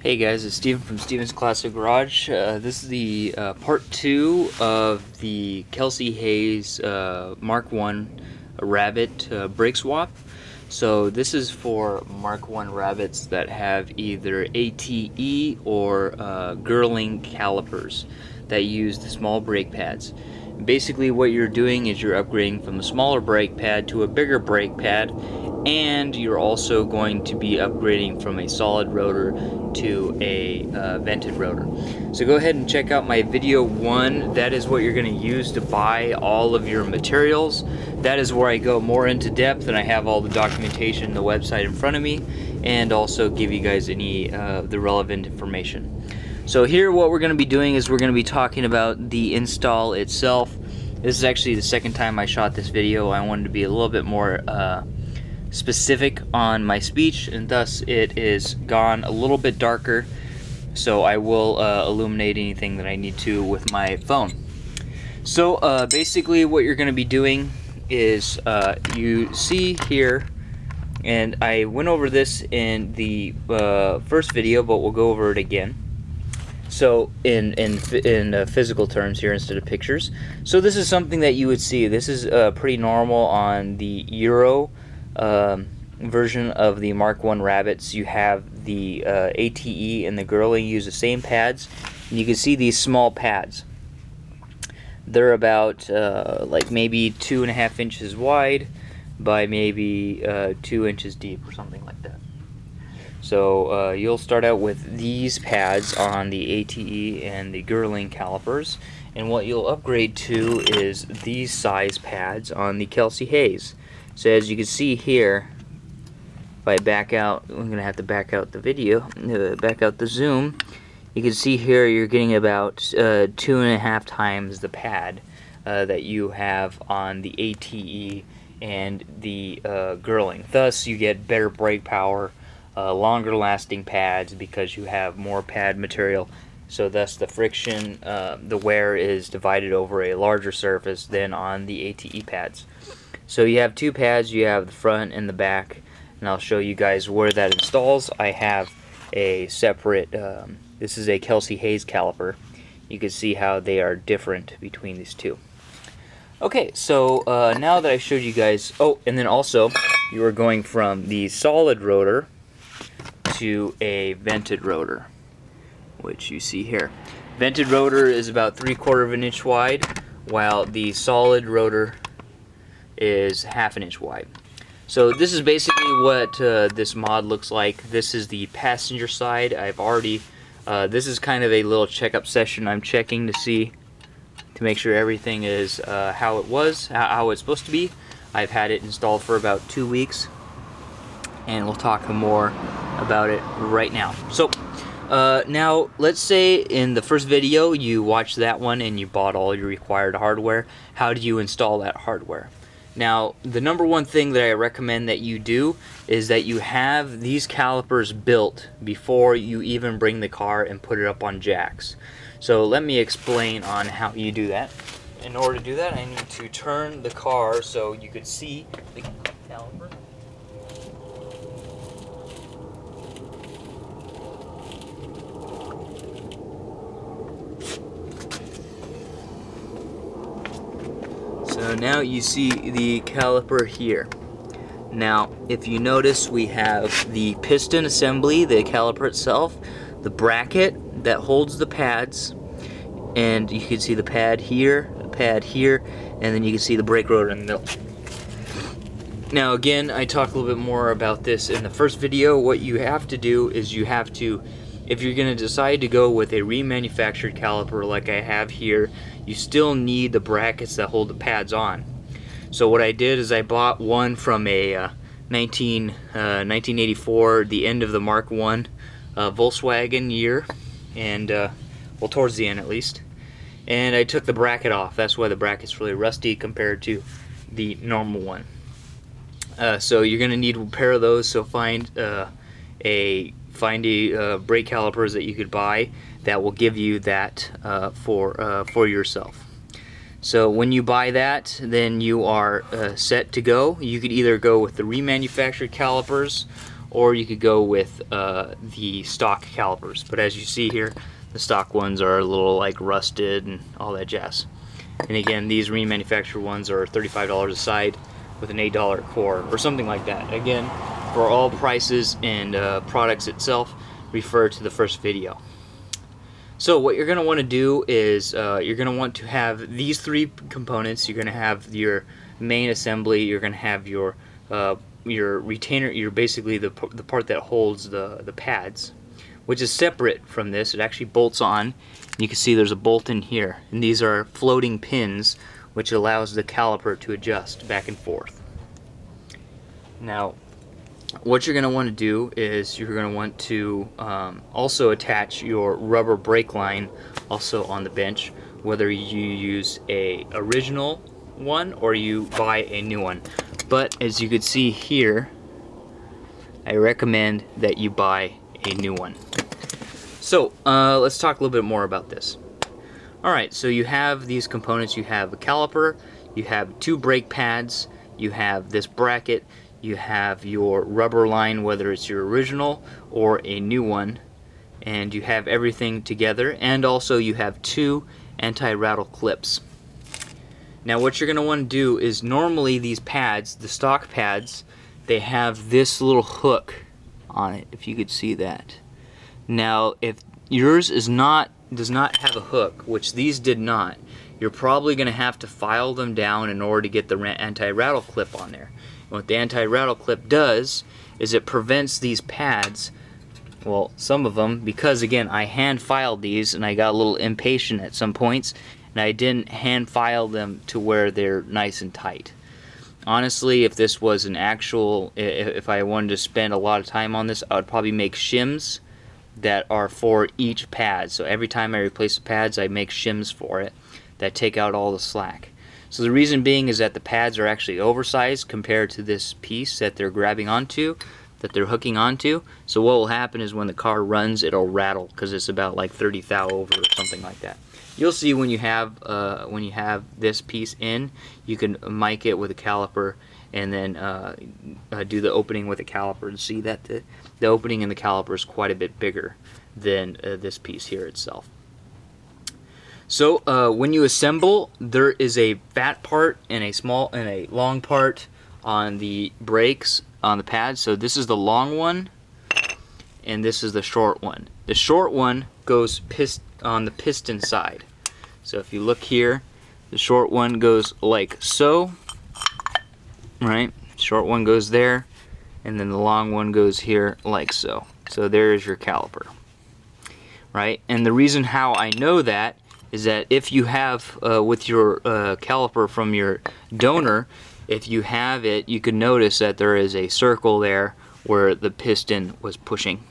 Hey guys, it's Steven from Steven's Classic Garage. This is the part 2 of the Kelsey Hayes Mark 1 Rabbit brake swap. So this is for Mark 1 rabbits that have either ATE or Girling calipers that use the small brake pads. Basically what you're doing is you're upgrading from a smaller brake pad to a bigger brake pad, and you're also going to be upgrading from a solid rotor to a vented rotor. So go ahead and check out my video 1. That is what you're going to use to buy all of your materials. That is where I go more into depth, and I have all the documentation and the website in front of me, and also give you guys any the relevant information. So here what we're going to be doing is we're going to be talking about the install itself. This is actually the second time I shot this video. I wanted to be a little bit more specific on my speech, and thus it is gone a little bit darker, so I will illuminate anything that I need to with my phone. So basically what you're going to be doing is you see here, and I went over this in the first video, but we'll go over it again. So in physical terms here instead of pictures. So this is something that you would see. This is pretty normal on the Euro version of the Mark 1 rabbits. You have the ATE and the Girling use the same pads, and you can see these small pads. They're about like maybe 2.5 inches wide by maybe 2 inches deep or something like that. So you'll start out with these pads on the ATE and the Girling calipers, and what you'll upgrade to is these size pads on the Kelsey Hayes. So as you can see here, if I back out, I'm going to have to back out the video, back out the zoom, you can see here you're getting about 2.5 times the pad that you have on the ATE and the Girling. Thus you get better brake power, longer lasting pads because you have more pad material, so thus the friction, the wear is divided over a larger surface than on the ATE pads. So you have two pads, you have the front and the back, and I'll show you guys where that installs. I have a separate, this is a Kelsey Hayes caliper. You can see how they are different between these two. Okay, so now that I showed you guys, oh, and then also you are going from the solid rotor to a vented rotor, which you see here. Vented rotor is about 3/4 of an inch wide, while the solid rotor is 1/2 inch wide. So this is basically what this mod looks like. This is the passenger side. I've already, this is kind of a little checkup session. I'm checking to see, to make sure everything is how it was, how it's supposed to be. I've had it installed for about 2 weeks, and we'll talk more about it right now. So now let's say in the first video you watched that one and you bought all your required hardware. How do you install that hardware? Now the number one thing that I recommend that you do is that you have these calipers built before you even bring the car and put it up on jacks. So let me explain on how you do that. In order to do that, I need to turn the car so you could see the caliper. So now you see the caliper here. Now if you notice, we have the piston assembly, the caliper itself, the bracket that holds the pads, and you can see the pad here, and then you can see the brake rotor in the middle. Now again, I talked a little bit more about this in the first video. What you have to do is you have to, if you're going to decide to go with a remanufactured caliper like I have here, you still need the brackets that hold the pads on. So what I did is I bought one from a 1984, the end of the Mark 1 Volkswagen year, and well, towards the end at least. And I took the bracket off. That's why the bracket's really rusty compared to the normal one. So you're going to need a pair of those. So find a brake calipers that you could buy that will give you that for yourself. So when you buy that, then you are set to go. You could either go with the remanufactured calipers, or you could go with the stock calipers. But as you see here, the stock ones are a little like rusted and all that jazz. And again, these remanufactured ones are $35 a side with an $8 core or something like that. Again, for all prices and products itself, refer to the first video. So what you're going to want to do is you're going to want to have these three components. You're going to have your main assembly. You're going to have your retainer. You're basically the part that holds the pads, which is separate from this. It actually bolts on. You can see there's a bolt in here, and these are floating pins, which allows the caliper to adjust back and forth. Now, what you're going to want to do is you're going to want to also attach your rubber brake line also on the bench, whether you use a original one or you buy a new one. But as you can see here, I recommend that you buy a new one. So let's talk a little bit more about this. Alright, so you have these components. You have a caliper, you have two brake pads, you have this bracket, you have your rubber line, whether it's your original or a new one, and you have everything together, and also you have two anti-rattle clips. Now what you're going to want to do is, normally these pads, the stock pads, they have this little hook on it, if you could see that. Now if yours does not have a hook, which these did not, you're probably going to have to file them down in order to get the anti-rattle clip on there. And what the anti-rattle clip does is it prevents these pads, well, some of them, because again I hand filed these and I got a little impatient at some points and I didn't hand file them to where they're nice and tight. Honestly, if this was an actual, if I wanted to spend a lot of time on this, I would probably make shims that are for each pad. So every time I replace the pads, I make shims for it that take out all the slack. So the reason being is that the pads are actually oversized compared to this piece that they're grabbing onto, that they're hooking onto. So what will happen is when the car runs, it'll rattle because it's about like 30 thou over or something like that. You'll see when you have this piece in, you can mic it with a caliper and then do the opening with a caliper and see that the opening in the caliper is quite a bit bigger than this piece here itself. So when you assemble, there is a fat part and a long part on the brakes on the pads. So this is the long one and this is the short one. The short one goes on the piston side. So if you look here, the short one goes like so, right? Short one goes there, and then the long one goes here like so. So there's your caliper, right? And the reason how I know that is that if you have with your caliper from your donor, if you have it, you can notice that there is a circle there where the piston was pushing.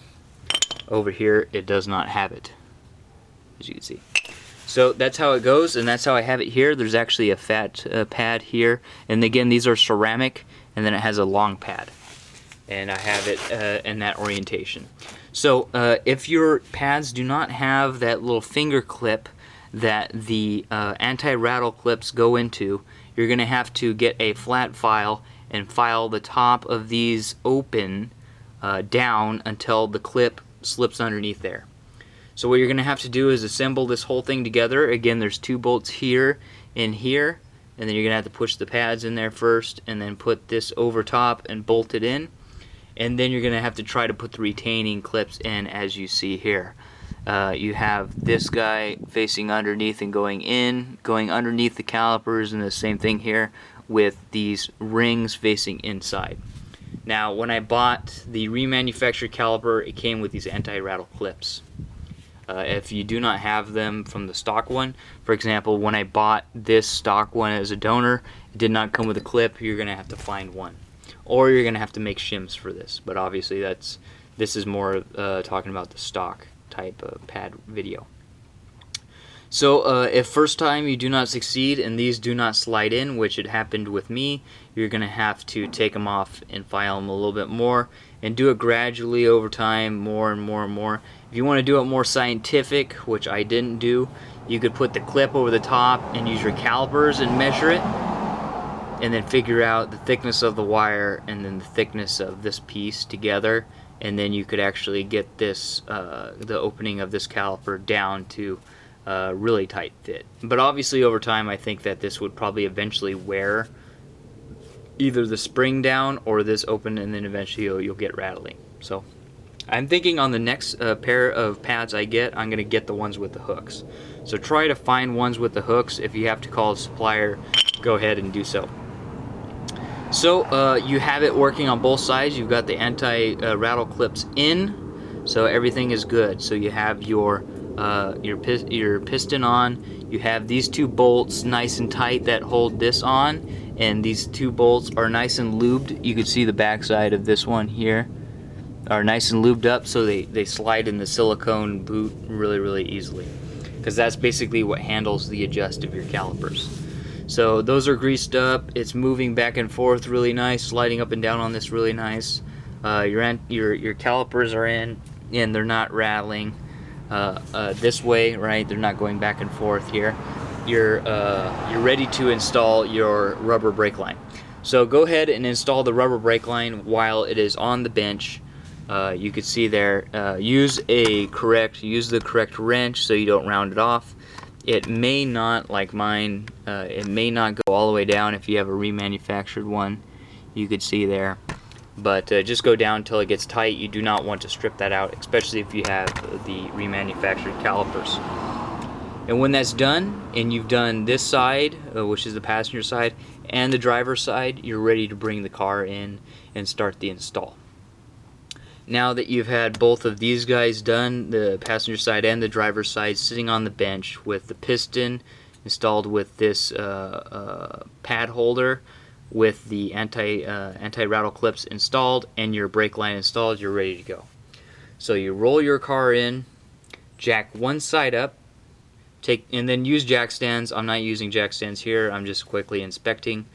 Over here it does not have it, as you can see. So that's how it goes, and that's how I have it here. There's actually a fat pad here, and again these are ceramic, and then it has a long pad, and I have it in that orientation. So if your pads do not have that little finger clip that the anti-rattle clips go into, you're going to have to get a flat file and file the top of these open down until the clip slips underneath there. So what you're going to have to do is assemble this whole thing together. Again, there's two bolts here and here, and then you're going to have to push the pads in there first and then put this over top and bolt it in, and then you're going to have to try to put the retaining clips in, as you see here. You have this guy facing underneath and going in, going underneath the calipers, and the same thing here with these rings facing inside. Now when I bought the remanufactured caliper, it came with these anti-rattle clips. If you do not have them from the stock one, for example, when I bought this stock one as a donor, it did not come with a clip. You're going to have to find one, or you're going to have to make shims for this. But obviously this is more talking about the stock type of pad video. So if first time you do not succeed and these do not slide in, which it happened with me, you're going to have to take them off and file them a little bit more and do it gradually over time, more and more and more. If you want to do it more scientific, which I didn't do, you could put the clip over the top and use your calipers and measure it. and then figure out the thickness of the wire and then the thickness of this piece together, and then you could actually get this the opening of this caliper down to really tight fit. But obviously over time I think that this would probably eventually wear either the spring down or this open, and then eventually you'll get rattling. So I'm thinking on the next pair of pads I get, I'm going to get the ones with the hooks. So try to find ones with the hooks. If you have to call a supplier, go ahead and do so. So you have it working on both sides. You've got the anti-rattle clips in, so everything is good. So you have your piston on. You have these two bolts nice and tight that hold this on, and these two bolts are nice and lubed. You can see the back side of this one here are nice and lubed up, so they slide in the silicone boot really easily, because that's basically what handles the adjust of your calipers. So those are greased up. It's moving back and forth really nice, sliding up and down on this really nice. Your calipers are in, and they're not rattling this way, right? They're not going back and forth here. You're ready to install your rubber brake line. So go ahead and install the rubber brake line while it is on the bench. You can see there, use the correct wrench so you don't round it off. It may not, like mine, it may not go all the way down if you have a remanufactured one. You could see there. But just go down until it gets tight. You do not want to strip that out, especially if you have the remanufactured calipers. And when that's done, and you've done this side, which is the passenger side, and the driver's side, you're ready to bring the car in and start the install. Now that you've had both of these guys done, the passenger side and the driver's side, sitting on the bench with the piston installed with this pad holder, with the anti-rattle clips installed, and your brake line installed, you're ready to go. So you roll your car in, jack one side up, and then use jack stands. I'm not using jack stands here, I'm just quickly inspecting,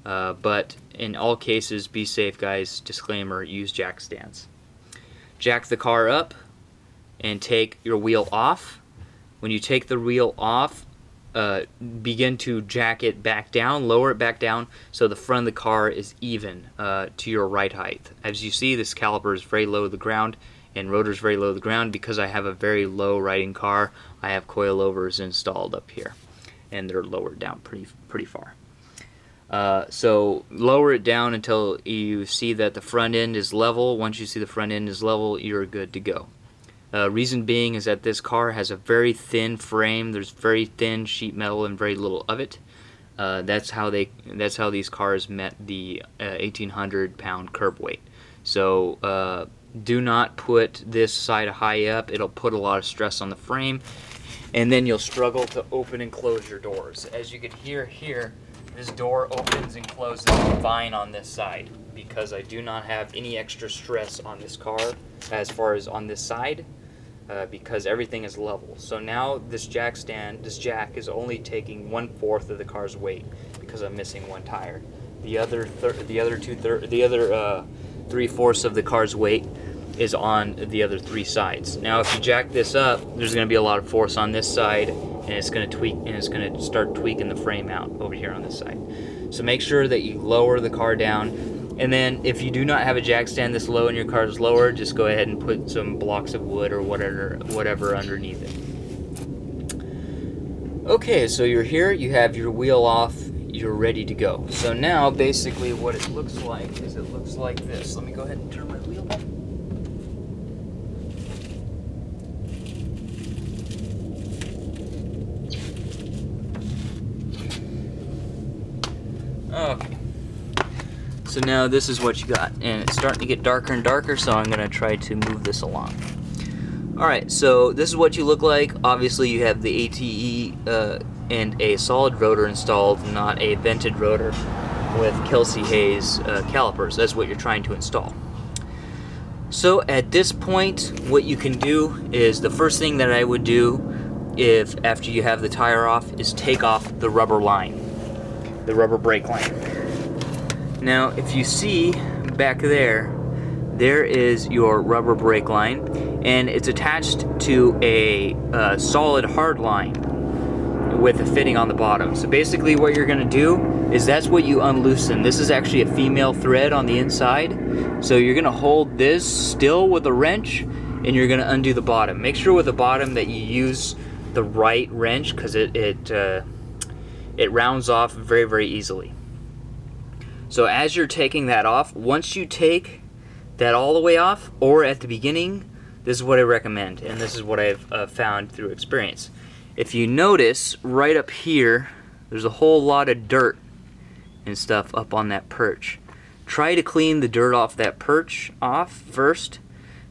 but in all cases, be safe guys, disclaimer, use jack stands. Jack the car up and take your wheel off. When you take the wheel off, begin to jack it back down, lower it back down, so the front of the car is even to your right height. As you see, this caliper is very low to the ground, and rotor is very low to the ground. Because I have a very low riding car, I have coilovers installed up here, and they're lowered down pretty far. So lower it down until you see that the front end is level. Once you see the front end is level, you're good to go. Reason being is that this car has a very thin frame. There's very thin sheet metal and very little of it. That's how these cars met the 1,800 pound curb weight. So do not put this side high up. It'll put a lot of stress on the frame, and then you'll struggle to open and close your doors. As you can hear here, this door opens and closes fine on this side, because I do not have any extra stress on this car as far as on this side, because everything is level. So now this jack is only taking 1/4 of the car's weight, because I'm missing one tire. The other 3/4 of the car's weight is on the other three sides. Now if you jack this up, there's going to be a lot of force on this side, and it's going to tweak, and it's going to start tweaking the frame out over here on this side. So make sure that you lower the car down, and then if you do not have a jack stand this low and your car is lower, just go ahead and put some blocks of wood or whatever underneath it. Okay, so you're here, you have your wheel off, you're ready to go. So now basically what it looks like is it looks like this. Let me go ahead and turn my wheel up. Okay, so now this is what you got, and it's starting to get darker and darker, so I'm going to try to move this along. Alright, so this is what you look like. Obviously you have the ATE and a solid rotor installed, not a vented rotor with Kelsey Hayes calipers. That's what you're trying to install. So at this point, what you can do is, the first thing that I would do after you have the tire off is take off the rubber line. The rubber brake line. Now if you see back there is your rubber brake line, and it's attached to a solid hard line. with the fitting on the bottom. So basically what you're gonna do is that's what you unloosen. This is actually a female thread on the inside. So you're gonna hold this still with a wrench and you're gonna undo the bottom. Make sure with the bottom that you use the right wrench because it rounds off very, very easily. So as you're taking that off, once you take that all the way off, or at the beginning, this is what I recommend, and this is what I've found through experience. If you notice, right up here, there's a whole lot of dirt and stuff up on that perch. Try to clean the dirt off that perch off first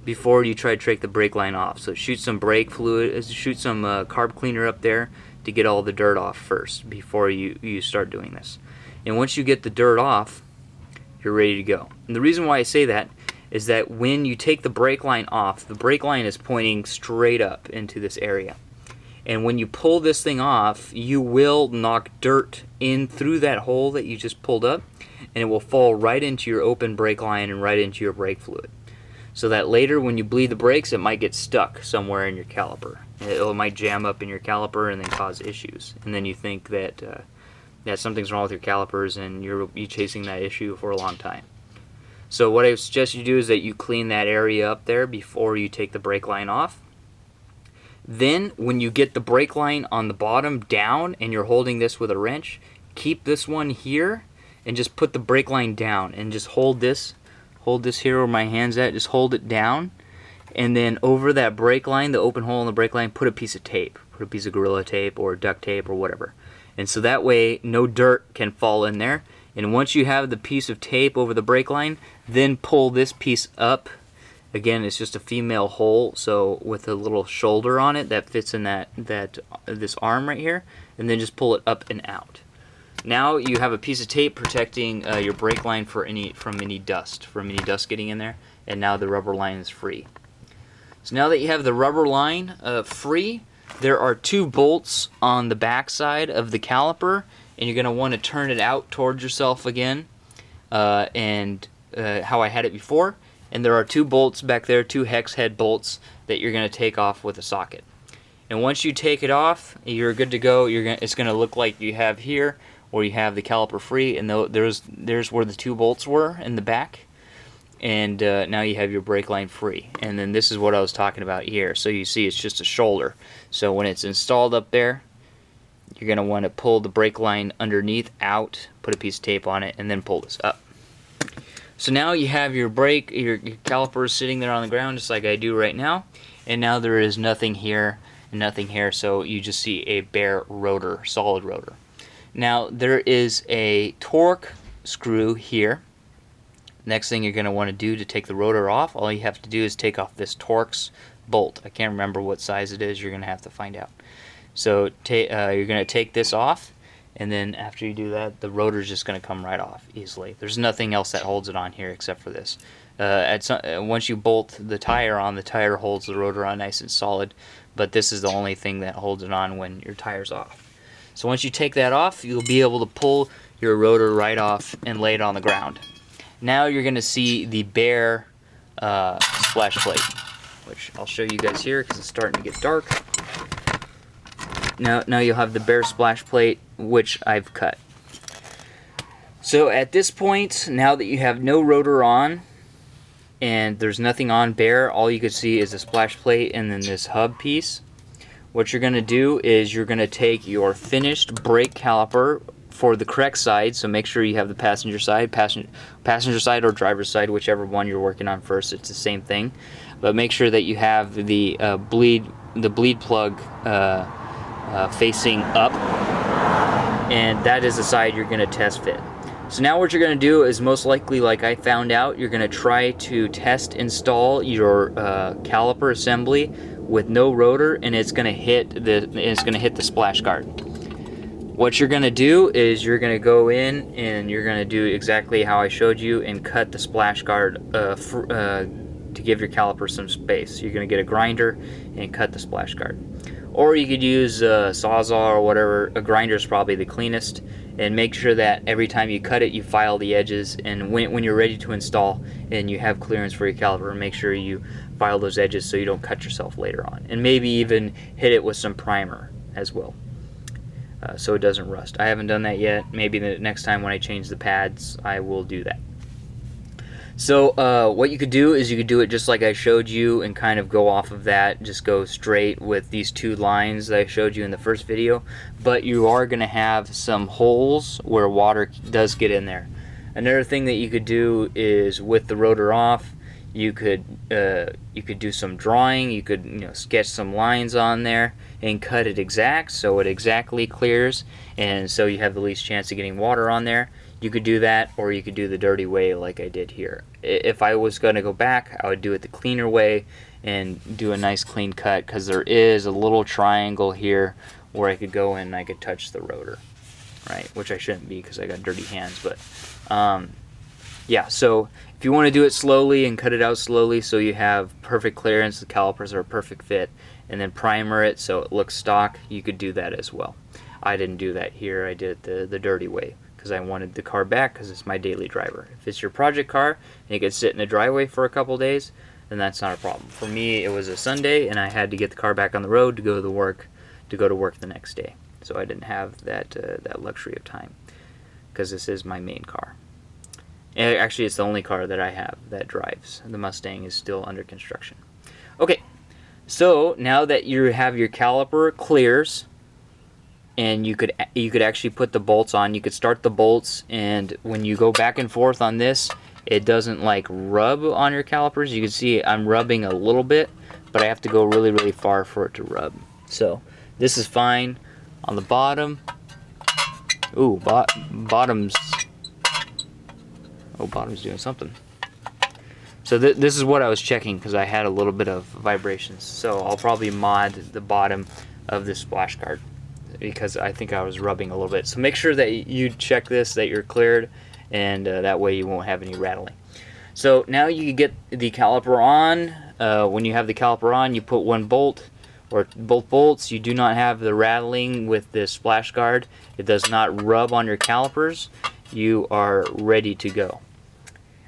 before you try to take the brake line off. So shoot some brake fluid, shoot some carb cleaner up there to get all the dirt off first before you start doing this. And once you get the dirt off, you're ready to go. And the reason why I say that is that when you take the brake line off, the brake line is pointing straight up into this area. And when you pull this thing off, you will knock dirt in through that hole that you just pulled up, and it will fall right into your open brake line and right into your brake fluid. So that later when you bleed the brakes, it might get stuck somewhere in your caliper. It might jam up in your caliper and then cause issues. And then you think that something's wrong with your calipers and you're chasing that issue for a long time. So what I suggest you do is that you clean that area up there before you take the brake line off. Then when you get the brake line on the bottom down and you're holding this with a wrench, keep this one here and just put the brake line down and just hold this here where my hand's at, just hold it down, and then over that brake line, the open hole in the brake line, put a piece of tape, put a piece of Gorilla Tape or duct tape or whatever. And so that way no dirt can fall in there. And once you have the piece of tape over the brake line, then pull this piece up. Again, it's just a female hole, so with a little shoulder on it that fits in this arm right here, and then just pull it up and out. Now you have a piece of tape protecting your brake line from any dust getting in there, and now the rubber line is free. So now that you have the rubber line free, there are 2 bolts on the back side of the caliper, and you're going to want to turn it out towards yourself again, and how I had it before. And there are 2 bolts back there, 2 hex head bolts that you're going to take off with a socket. And once you take it off, you're good to go. It's going to look like you have here, where you have the caliper free, and there's where the 2 bolts were in the back. And now you have your brake line free. And then this is what I was talking about here. So you see it's just a shoulder. So when it's installed up there, you're going to want to pull the brake line underneath out, put a piece of tape on it, and then pull this up. So now you have your calipers sitting there on the ground just like I do right now, and now there is nothing here and nothing here, so you just see a bare rotor, solid rotor. Now there is a torque screw here. Next thing you're going to want to do to take the rotor off, all you have to do is take off this Torx bolt. I can't remember what size it is, you're going to have to find out. So you're going to take this off, and then after you do that, the rotor is just going to come right off easily. There's nothing else that holds it on here except for this. Once you bolt the tire on, the tire holds the rotor on nice and solid, but this is the only thing that holds it on when your tire's off. So once you take that off, you'll be able to pull your rotor right off and lay it on the ground. Now you're going to see the bare splash plate, which I'll show you guys here because it's starting to get dark. Now you'll have the bare splash plate, which I've cut. So at this point, now that you have no rotor on and there's nothing on bare, all you can see is a splash plate and then this hub piece. What you're going to do is you're going to take your finished brake caliper for the correct side, so make sure you have the passenger side or driver's side, whichever one you're working on first, it's the same thing. But make sure that you have the bleed plug facing up, and that is the side you're going to test fit. So now what you're going to do is, most likely, like I found out, you're going to try to test install your caliper assembly with no rotor, and it's going to hit the splash guard. What you're going to do is you're going to go in and you're going to do exactly how I showed you and cut the splash guard to give your caliper some space. You're going to get a grinder and cut the splash guard. Or you could use a Sawzall or whatever. A grinder is probably the cleanest. And make sure that every time you cut it, you file the edges. And when you're ready to install and you have clearance for your caliper, make sure you file those edges so you don't cut yourself later on. And maybe even hit it with some primer as well. so it doesn't rust. I haven't done that yet. Maybe the next time when I change the pads, I will do that. So what you could do is you could do it just like I showed you and kind of go off of that. Just go straight with these 2 lines that I showed you in the first video. But you are going to have some holes where water does get in there. Another thing that you could do is with the rotor off, you could do some drawing. You could sketch some lines on there and cut it exact so it exactly clears, and so you have the least chance of getting water on there. You could do that, or you could do the dirty way like I did here. If I was going to go back, I would do it the cleaner way and do a nice clean cut, because there is a little triangle here where I could go in and I could touch the rotor, right? Which I shouldn't be because I got dirty hands, but yeah, so if you want to do it slowly and cut it out slowly so you have perfect clearance, the calipers are a perfect fit, and then primer it so it looks stock, you could do that as well. I didn't do that here. I did it the dirty way because I wanted the car back because it's my daily driver. If it's your project car and it could sit in the driveway for a couple days, then that's not a problem. For me, it was a Sunday and I had to get the car back on the road to go to work the next day. So I didn't have that luxury of time because this is my main car. Actually, it's the only car that I have that drives. The Mustang is still under construction. Okay, so now that you have your caliper clears, and you could actually put the bolts on. You could start the bolts, and when you go back and forth on this, it doesn't like rub on your calipers. You can see I'm rubbing a little bit, but I have to go really, really far for it to rub. So this is fine. On the bottom, ooh, bottom's doing something. So this is what I was checking because I had a little bit of vibrations. So I'll probably mod the bottom of this splash guard because I think I was rubbing a little bit. So make sure that you check this, that you're cleared, and that way you won't have any rattling. So now you get the caliper on. When you have the caliper on, you put one bolt or both bolts. You do not have the rattling with this splash guard. It does not rub on your calipers. You are ready to go.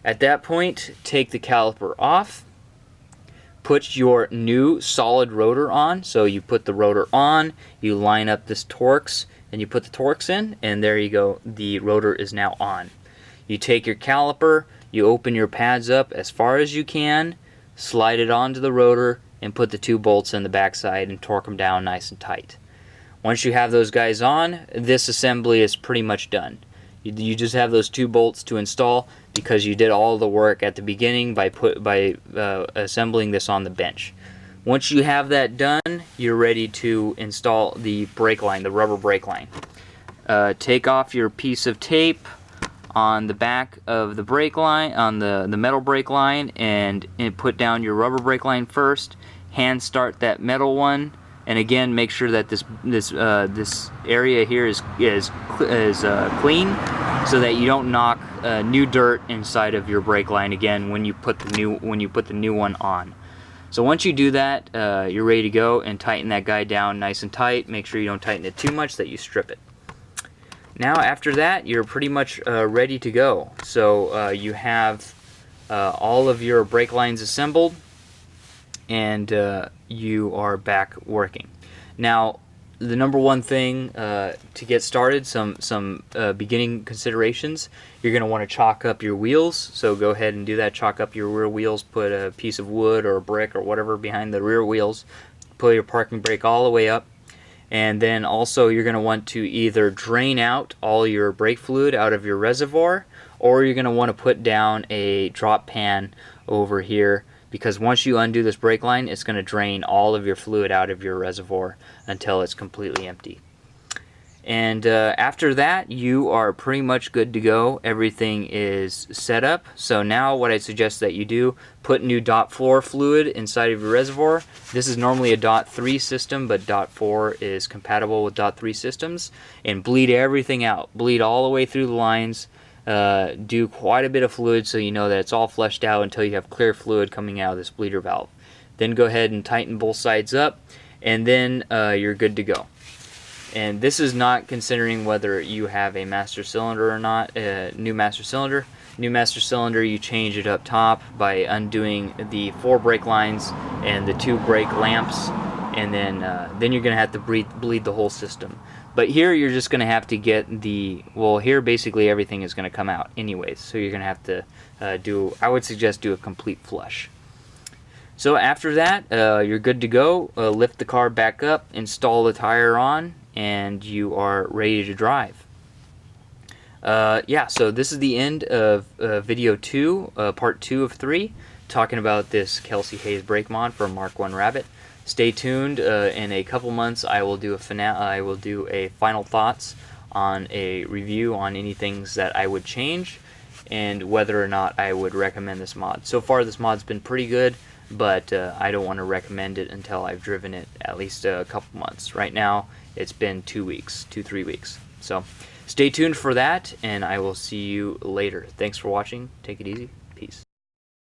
At that point, take the caliper off, put your new solid rotor on. So you put the rotor on, you line up this Torx, and you put the Torx in, and there you go, the rotor is now on. You take your caliper, you open your pads up as far as you can, slide it onto the rotor, and put the 2 bolts in the backside and torque them down nice and tight. Once you have those guys on, this assembly is pretty much done. You just have those 2 bolts to install because you did all the work at the beginning by assembling this on the bench. Once you have that done, you're ready to install the brake line, the rubber brake line. Take off your piece of tape on the back of the brake line, on the metal brake line, and put down your rubber brake line first. Hand start that metal one. And again, make sure that this area here is clean, so that you don't knock new dirt inside of your brake line again when you put the new one on. So once you do that, you're ready to go, and tighten that guy down nice and tight. Make sure you don't tighten it too much that you strip it. Now after that, you're pretty much ready to go. So you have all of your brake lines assembled, and you are back working. Now, the number one thing to get started, some beginning considerations, you're going to want to chalk up your wheels. So go ahead and do that. Chalk up your rear wheels. Put a piece of wood or a brick or whatever behind the rear wheels. Pull your parking brake all the way up. And then also you're going to want to either drain out all your brake fluid out of your reservoir, or you're going to want to put down a drop pan over here, because once you undo this brake line, it's going to drain all of your fluid out of your reservoir until it's completely empty. And after that, you are pretty much good to go. Everything is set up. So now what I suggest that you do, put new DOT4 fluid inside of your reservoir. This is normally a DOT3 system, but DOT4 is compatible with DOT3 systems. And bleed everything out. Bleed all the way through the lines. Do quite a bit of fluid so you know that it's all flushed out until you have clear fluid coming out of this bleeder valve. Then go ahead and tighten both sides up, and then you're good to go. And this is not considering whether you have a master cylinder or not, new master cylinder. New master cylinder, you change it up top by undoing the 4 brake lines and the 2 brake lamps, and then you're going to have to bleed the whole system. But here you're just going to have to get the, well, here basically everything is going to come out anyways, so you're going to have to I would suggest do a complete flush. So after that, you're good to go. Lift the car back up, install the tire on, and you are ready to drive. Yeah, so this is the end of video 2, part 2 of 3, talking about this Kelsey Hayes brake mod for Mark 1 Rabbit. Stay tuned. In a couple months, I will do a final thoughts on a review on any things that I would change and whether or not I would recommend this mod. So far, this mod's been pretty good, but I don't want to recommend it until I've driven it at least a couple months. Right now, it's been 2-3 weeks. So stay tuned for that, and I will see you later. Thanks for watching. Take it easy. Peace.